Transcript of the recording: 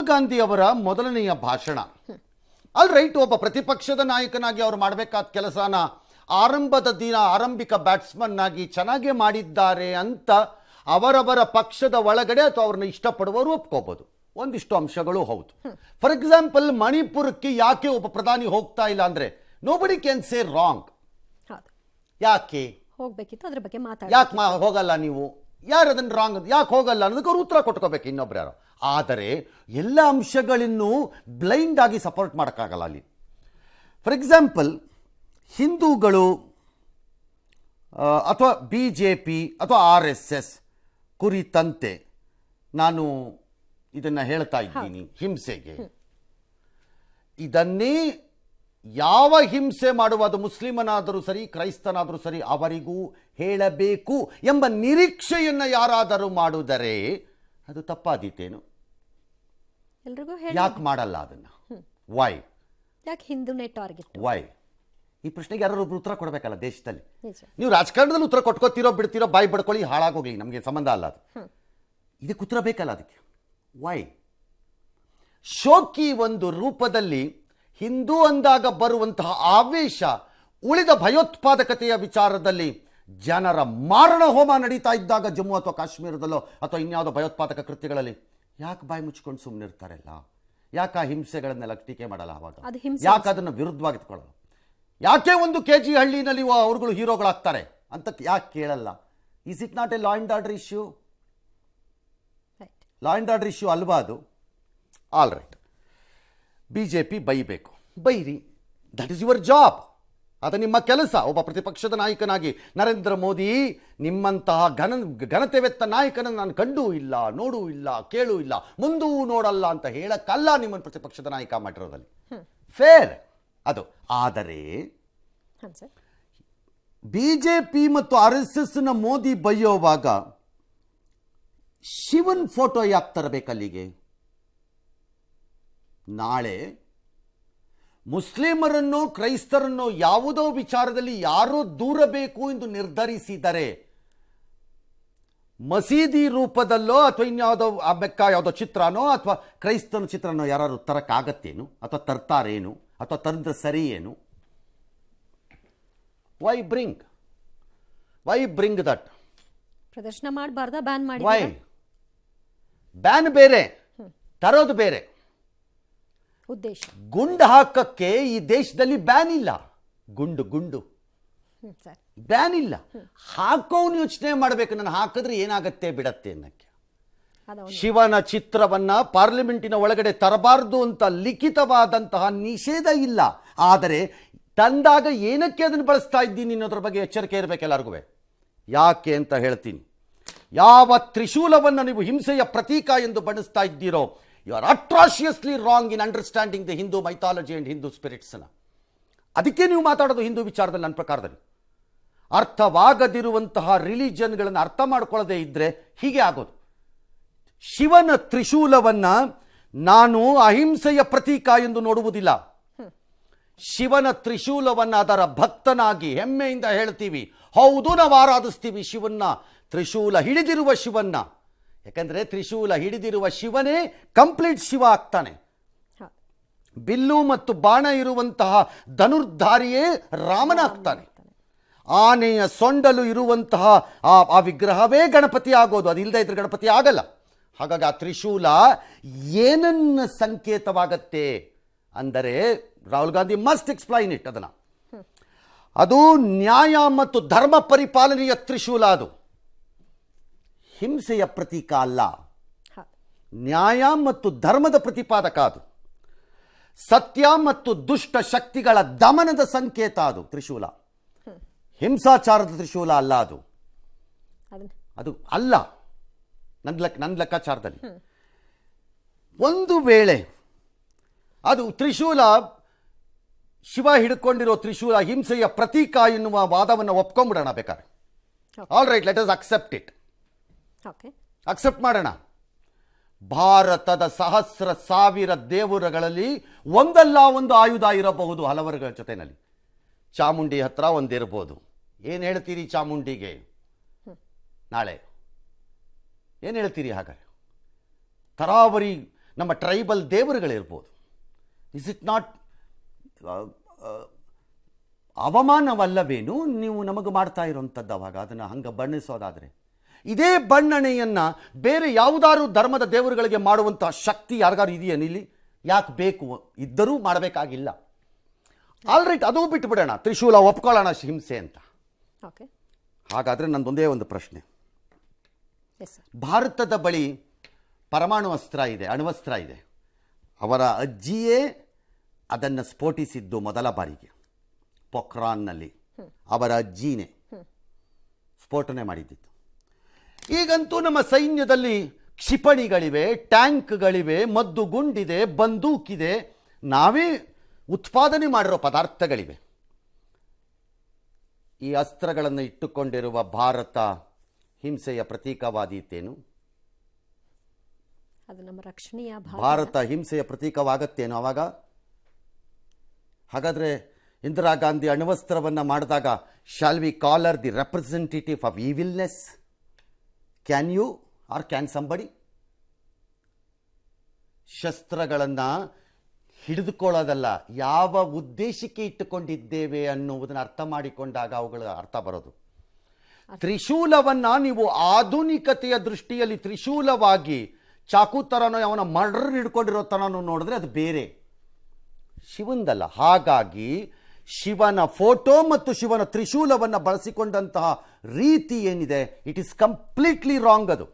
ಗಾಂಧಿ ಅವರ ಮೊದಲನೆಯ ಭಾಷಣ. ಆಲ್ ರೈಟ್, ಒಬ್ಬ ಪ್ರತಿಪಕ್ಷದ ನಾಯಕನಾಗಿ ಅವರು ಮಾಡಬೇಕಾದ ಕೆಲಸನ ಆರಂಭಿಕ ಬ್ಯಾಟ್ಸ್ಮನ್ ಆಗಿ ಚೆನ್ನಾಗೇ ಮಾಡಿದ್ದಾರೆ ಅಂತ ಅವರವರ ಪಕ್ಷದ ಒಳಗಡೆ ಅಥವಾ ಅವ್ರನ್ನ ಇಷ್ಟಪಡುವವರು ಒಪ್ಕೋಬಹುದು. ಒಂದಿಷ್ಟು ಅಂಶಗಳು ಹೌದು. ಫಾರ್ ಎಕ್ಸಾಂಪಲ್, ಮಣಿಪುರಕ್ಕೆ ಯಾಕೆ ಒಬ್ಬ ಪ್ರಧಾನಿ ಹೋಗ್ತಾ ಇಲ್ಲ ಅಂದ್ರೆ ನೋಬಡಿ ಕ್ಯಾನ್ ಸೇ ರಾಂಗ್. ಯಾಕೆ ಹೋಗ್ಬೇಕಿತ್ತು, ಅದ್ರ ಬಗ್ಗೆ ಯಾಕೆ ಹೋಗಲ್ಲ ನೀವು, ಯಾರು ಅದನ್ನು ರಾಂಗ್ ಯಾಕೆ ಹೋಗಲ್ಲ ಅನ್ನೋದಕ್ಕೆ ಅವ್ರು ಉತ್ತರ ಕೊಟ್ಕೋಬೇಕು ಇನ್ನೊಬ್ರು ಯಾರು. ಆದರೆ ಎಲ್ಲ ಅಂಶಗಳನ್ನು ಬ್ಲೈಂಡ್ ಆಗಿ ಸಪೋರ್ಟ್ ಮಾಡೋಕ್ಕಾಗಲ್ಲ ಅಲ್ಲಿ. ಫಾರ್ ಎಕ್ಸಾಂಪಲ್, ಹಿಂದೂಗಳು ಅಥವಾ BJP ಅಥವಾ RSS ಕುರಿತಂತೆ ನಾನು ಇದನ್ನು ಹೇಳ್ತಾ ಇದ್ದೀನಿ, ಹಿಂಸೆಗೆ ಇದನ್ನೇ ಯಾವ ಹಿಂಸೆ ಮಾಡುವ, ಅದು ಮುಸ್ಲಿಮನಾದರೂ ಸರಿ ಕ್ರೈಸ್ತನಾದರೂ ಸರಿ ಅವರಿಗೂ ಹೇಳಬೇಕು ಎಂಬ ನಿರೀಕ್ಷೆಯನ್ನು ಯಾರಾದರೂ ಮಾಡುವುದರೆ ಅದು ತಪ್ಪಾದೀತೇನು? ಯಾಕೆ ಮಾಡಲ್ಲ ಅದನ್ನ? ವೈ? ಯಾಕೆ ಹಿಂದೂನೇ ಟಾರ್ಗೆಟ್? ವೈ? ಈ ಪ್ರಶ್ನೆಗೆ ಯಾರು ಉತ್ತರ ಕೊಡಬೇಕಲ್ಲ ದೇಶದಲ್ಲಿ. ನೀವು ರಾಜಕಾರಣದಲ್ಲಿ ಉತ್ತರ ಕೊಟ್ಕೋತಿರೋ ಬಿಡ್ತಿರೋ, ಬಾಯಿ ಬಡ್ಕೊಳ್ಳಿ, ಹಾಳಾಗೋಗ್ಲಿ, ನಮಗೆ ಸಂಬಂಧ ಅಲ್ಲ ಅದು. ಇದಕ್ಕೆ ಉತ್ತರ ಬೇಕಲ್ಲ ಅದಕ್ಕೆ. ವೈ? ಶೋಕಿ ಒಂದು ರೂಪದಲ್ಲಿ ಹಿಂದೂ ಅಂದಾಗ ಬರುವಂತಹ ಆವೇಶ ಉಳಿದ ಭಯೋತ್ಪಾದಕತೆಯ ವಿಚಾರದಲ್ಲಿ ಜನರ ಮಾರಣ ಹೋಮ ನಡೀತಾ ಇದ್ದಾಗ ಜಮ್ಮು ಅಥವಾ ಕಾಶ್ಮೀರದಲ್ಲೋ ಅಥವಾ ಇನ್ಯಾವುದೋ ಭಯೋತ್ಪಾದಕ ಕೃತ್ಯಗಳಲ್ಲಿ ಯಾಕೆ ಬಾಯಿ ಮುಚ್ಕೊಂಡು ಸುಮ್ಮನೆ ಇರ್ತಾರಲ್ಲ? ಯಾಕೆ ಆ ಹಿಂಸೆಗಳನ್ನೆಲ್ಲ ಟೀಕೆ ಮಾಡಲ್ಲ? ಅವಾಗ ಯಾಕೆ ಅದನ್ನು ವಿರುದ್ಧವಾಗಿ ಇಟ್ಕೊಳ್ಳಲ್ಲ? ಯಾಕೆ ಒಂದು KG ಹಳ್ಳಿನಲ್ಲಿ ಅವ್ರುಗಳು ಹೀರೋಗಳಾಗ್ತಾರೆ ಅಂತ ಯಾಕೆ ಕೇಳಲ್ಲ? Is it not a law and order issue? Law and order issue ಅಲ್ವಾ ಅದು? ಆಲ್ ರೈಟ್, BJP ಬೈಬೇಕು, ಬೈರಿ, ದಟ್ ಈಸ್ ಯುವರ್ ಜಾಬ್, ಅದು ನಿಮ್ಮ ಕೆಲಸ. ಒಬ್ಬ ಪ್ರತಿಪಕ್ಷದ ನಾಯಕನಾಗಿ ನರೇಂದ್ರ ಮೋದಿ ನಿಮ್ಮಂತಹ ಘನತೆವೆತ್ತ ನಾಯಕನನ್ನು ನಾನು ಕಂಡೂ ಇಲ್ಲ, ನೋಡೂ ಇಲ್ಲ, ಕೇಳೂ ಇಲ್ಲ, ಮುಂದೂ ನೋಡಲ್ಲ ಅಂತ ಹೇಳಕ್ಕಲ್ಲ ನಿಮ್ಮನ್ನು ಪ್ರತಿಪಕ್ಷದ ನಾಯಕ ಮಾಡಿರೋದಲ್ಲಿ. ಫೇರ್ ಅದು. ಆದರೆ BJP ಮತ್ತು RSSನ ಮೋದಿ ಬೈಯೋವಾಗ ಶಿವನ್ ಫೋಟೋ ಯಾಕೆ ತರಬೇಕಲ್ಲಿಗೆ? ನಾಳೆ ಮುಸ್ಲಿಮರನ್ನು ಕ್ರೈಸ್ತರನ್ನು ಯಾವುದೋ ವಿಚಾರದಲ್ಲಿ ಯಾರೋ ದೂರಬೇಕು ಎಂದು ನಿರ್ಧರಿಸಿದರೆ ಮಸೀದಿ ರೂಪದಲ್ಲೋ ಅಥವಾ ಇನ್ಯಾವುದೋ ಬೆಕ್ಕ ಯಾವುದೋ ಚಿತ್ರನೋ ಅಥವಾ ಕ್ರೈಸ್ತನ ಚಿತ್ರನೋ ಯಾರು ತರಕ್ಕಾಗತ್ತೇನು? ಅಥವಾ ತರ್ತಾರೇನು? ಅಥವಾ ತಂದ್ರೆ ಸರಿ ಏನು? Why bring that? ಪ್ರದರ್ಶನ ಮಾಡಬಾರ್ದ? ಬ್ಯಾನ್ ಮಾಡಿ? ವೈ? ಬ್ಯಾನ್ ಬೇರೆ, ತರೋದು ಬೇರೆ. ಉದ್ದೇಶ ಗುಂಡು ಹಾಕಕ್ಕೆ ಈ ದೇಶದಲ್ಲಿ ಬ್ಯಾನ್ ಇಲ್ಲ. ಗುಂಡು ಬ್ಯಾನ್ ಇಲ್ಲ. ಹಾಕೋನು ಯೋಚನೆ ಮಾಡಬೇಕು, ನಾನು ಹಾಕಿದ್ರೆ ಏನಾಗತ್ತೆ ಬಿಡತ್ತೆ ಅನ್ನಕ್ಕೆ. ಶಿವನ ಚಿತ್ರವನ್ನ ಪಾರ್ಲಿಮೆಂಟಿನ ಒಳಗಡೆ ತರಬಾರ್ದು ಅಂತ ಲಿಖಿತವಾದಂತಹ ನಿಷೇಧ ಇಲ್ಲ. ಆದರೆ ತಂದಾಗ ಏನಕ್ಕೆ ಅದನ್ನು ಬಳಸ್ತಾ ಇದ್ದೀನಿ ಅನ್ನೋದ್ರ ಬಗ್ಗೆ ಎಚ್ಚರಿಕೆ ಇರಬೇಕು ಎಲ್ಲರಿಗೂ. ಯಾಕೆ ಅಂತ ಹೇಳ್ತೀನಿ. ಯಾವ ತ್ರಿಶೂಲವನ್ನು ನೀವು ಹಿಂಸೆಯ ಪ್ರತೀಕ ಎಂದು ಬಣಿಸ್ತಾ ಇದ್ದೀರೋ, you are atrociously wrong in understanding the Hindu mythology and Hindu ಸ್ಪಿರಿಟ್ಸ್ನ. ಅದಕ್ಕೆ ನೀವು ಮಾತಾಡೋದು ಹಿಂದೂ ವಿಚಾರದಲ್ಲಿ. ನನ್ನ ಪ್ರಕಾರದಲ್ಲಿ ಅರ್ಥವಾಗದಿರುವಂತಹ ರಿಲಿಜನ್ಗಳನ್ನು ಅರ್ಥ ಮಾಡ್ಕೊಳ್ಳದೆ ಇದ್ರೆ ಹೀಗೆ ಆಗೋದು. ಶಿವನ ತ್ರಿಶೂಲವನ್ನ ನಾನು ಅಹಿಂಸೆಯ ಪ್ರತೀಕ ಎಂದು ನೋಡುವುದಿಲ್ಲ. ಶಿವನ ತ್ರಿಶೂಲವನ್ನ ಅದರ ಭಕ್ತನಾಗಿ ಹೆಮ್ಮೆಯಿಂದ ಹೇಳ್ತೀವಿ. ಹೌದು, ನಾವು ಆರಾಧಿಸ್ತೀವಿ ಶಿವನ್ನ, ತ್ರಿಶೂಲ ಹಿಡಿದಿರುವ ಶಿವನ್ನ. ಯಾಕಂದ್ರೆ ತ್ರಿಶೂಲ ಹಿಡಿದಿರುವ ಶಿವನೇ ಕಂಪ್ಲೀಟ್ ಶಿವ ಆಗ್ತಾನೆ. ಬಿಲ್ಲು ಮತ್ತು ಬಾಣ ಇರುವಂತಹ ಧನುರ್ಧಾರಿಯೇ ರಾಮನಾಗ್ತಾನೆ. ಆನೆಯ ಸೊಂಡಲು ಇರುವಂತಹ ಆ ವಿಗ್ರಹವೇ ಗಣಪತಿ ಆಗೋದು. ಅದಿಲ್ಲದೆ ಇದ್ರೆ ಗಣಪತಿ ಆಗಲ್ಲ. ಹಾಗಾಗಿ ಆ ತ್ರಿಶೂಲ ಏನನ್ನ ಸಂಕೇತವಾಗತ್ತೆ ಅಂದರೆ, Rahul Gandhi must explain it. ಅದು ನ್ಯಾಯ ಮತ್ತು ಧರ್ಮ ಪರಿಪಾಲನೆಯ ತ್ರಿಶೂಲ. ಅದು ಹಿಂಸೆಯ ಪ್ರತೀಕ ಅಲ್ಲ, ನ್ಯಾಯ ಮತ್ತು ಧರ್ಮದ ಪ್ರತಿಪಾದಕ. ಅದು ಸತ್ಯ ಮತ್ತು ದುಷ್ಟ ಶಕ್ತಿಗಳ ದಮನದ ಸಂಕೇತ. ಅದು ತ್ರಿಶೂಲ, ಹಿಂಸಾಚಾರದ ತ್ರಿಶೂಲ ಅಲ್ಲ. ಅದು ಅಲ್ಲ ನನ್ನ ಲೆಕ್ಕಾಚಾರದಲ್ಲಿ. ಒಂದು ವೇಳೆ ಅದು ತ್ರಿಶೂಲ, ಶಿವ ಹಿಡ್ಕೊಂಡಿರೋ ತ್ರಿಶೂಲ ಹಿಂಸೆಯ ಪ್ರತೀಕ ಎನ್ನುವ ವಾದವನ್ನು ಒಪ್ಕೊಂಡ್ಬಿಡೋಣ ಬೇಕಾದ್ರೆ. All right, let us accept it. Accept ಮಾಡೋಣ. ಭಾರತದ ಸಹಸ್ರ ಸಾವಿರ ದೇವರುಗಳಲ್ಲಿ ಒಂದಲ್ಲ ಒಂದು ಆಯುಧ ಇರಬಹುದು ಹಲವರ ಜೊತೆನಲ್ಲಿ. ಚಾಮುಂಡಿ ಹತ್ರ ಒಂದಿರ್ಬೋದು. ಏನು ಹೇಳ್ತೀರಿ ಚಾಮುಂಡಿಗೆ ನಾಳೆ? ಏನು ಹೇಳ್ತೀರಿ? ಹಾಗಾದ್ರೆ ತರಾವರಿ ನಮ್ಮ ಟ್ರೈಬಲ್ ದೇವರುಗಳಿರ್ಬೋದು. ಇಸ್ ಇಟ್ ನಾಟ್ ಅವಮಾನವಲ್ಲವೇನು ನೀವು ನಮಗೆ ಮಾಡ್ತಾ ಇರೋಂಥದ್ದು? ಅವಾಗ ಅದನ್ನು ಹಂಗೆ ಬಣ್ಣಿಸೋದಾದರೆ, ಇದೇ ಬಣ್ಣಣೆಯನ್ನು ಬೇರೆ ಯಾವುದಾದ್ರು ಧರ್ಮದ ದೇವರುಗಳಿಗೆ ಮಾಡುವಂಥ ಶಕ್ತಿ ಯಾರಿಗಾರು ಇದೆಯೇನು ಇಲ್ಲಿ? ಯಾಕೆ ಬೇಕು? ಇದ್ದರೂ ಮಾಡಬೇಕಾಗಿಲ್ಲ. ಆಲ್ರೈಟ್, ಅದು ಬಿಟ್ಟುಬಿಡೋಣ, ತ್ರಿಶೂಲ ಒಪ್ಕೊಳ್ಳೋಣ ಹಿಂಸೆ ಅಂತ. ಓಕೆ, ಹಾಗಾದರೆ ನಂದೊಂದೇ ಒಂದು ಪ್ರಶ್ನೆ. Yes sir. ಭಾರತದ ಬಳಿ ಪರಮಾಣು ಅಸ್ತ್ರ ಇದೆ, ಅಣ್ವಸ್ತ್ರ ಇದೆ. ಅವರ ಅಜ್ಜಿಯೇ ಅದನ್ನು ಸ್ಫೋಟಿಸಿದ್ದು ಮೊದಲ ಬಾರಿಗೆ ಪೊಖ್ರಾನ್ನಲ್ಲಿ. ಅವರ ಅಜ್ಜಿನೇ ಸ್ಫೋಟನೆ ಮಾಡಿದ್ದಿತ್ತು. ಈಗಂತೂ ನಮ್ಮ ಸೈನ್ಯದಲ್ಲಿ ಕ್ಷಿಪಣಿಗಳಿವೆ, ಟ್ಯಾಂಕ್ಗಳಿವೆ, ಮದ್ದು ಗುಂಡಿದೆ, ಬಂದೂಕಿದೆ, ನಾವೇ ಉತ್ಪಾದನೆ ಮಾಡಿರೋ ಪದಾರ್ಥಗಳಿವೆ. ಈ ಅಸ್ತ್ರಗಳನ್ನು ಇಟ್ಟುಕೊಂಡಿರುವ ಭಾರತ ಹಿಂಸೆಯ ಪ್ರತೀಕವಾದೀತೇನು? ಅದು ನಮ್ಮ ರಕ್ಷಣೆಯ ಭಾರತ ಹಿಂಸೆಯ ಪ್ರತೀಕವಾಗತ್ತೇನು ಅವಾಗ? ಹಾಗಾದರೆ ಇಂದಿರಾ ಗಾಂಧಿ ಅಣ್ವಸ್ತ್ರವನ್ನು ಮಾಡಿದಾಗ shall we call her the representative of evilness? Can you or can somebody? ಶಸ್ತ್ರಗಳನ್ನು ಹಿಡಿದುಕೊಳ್ಳೋದಲ್ಲ, ಯಾವ ಉದ್ದೇಶಕ್ಕೆ ಇಟ್ಟುಕೊಂಡಿದ್ದೇವೆ ಅನ್ನುವುದನ್ನು ಅರ್ಥ ಮಾಡಿಕೊಂಡಾಗ ಅವುಗಳ ಅರ್ಥ ಬರೋದು. ತ್ರಿಶೂಲವನ್ನು ನೀವು ಆಧುನಿಕತೆಯ ದೃಷ್ಟಿಯಲ್ಲಿ ತ್ರಿಶೂಲವಾಗಿ ಚಾಕು ಥರನೋ ಅವನ ಮರ್ಡರ್ ಹಿಡ್ಕೊಂಡಿರೋ ಥರನೋ ನೋಡಿದ್ರೆ ಅದು ಬೇರೆ, ಶಿವಂದಲ್ಲ. ಹಾಗಾಗಿ ಶಿವನ ಫೋಟೋ ಮತ್ತು ಶಿವನ ತ್ರಿಶೂಲವನ್ನು ಬಳಸಿಕೊಂಡಂತಹ ರೀತಿ ಏನಿದೆ, ಇಟ್ ಈಸ್ ಕಂಪ್ಲೀಟ್ಲಿ ರಾಂಗ್. ಅದು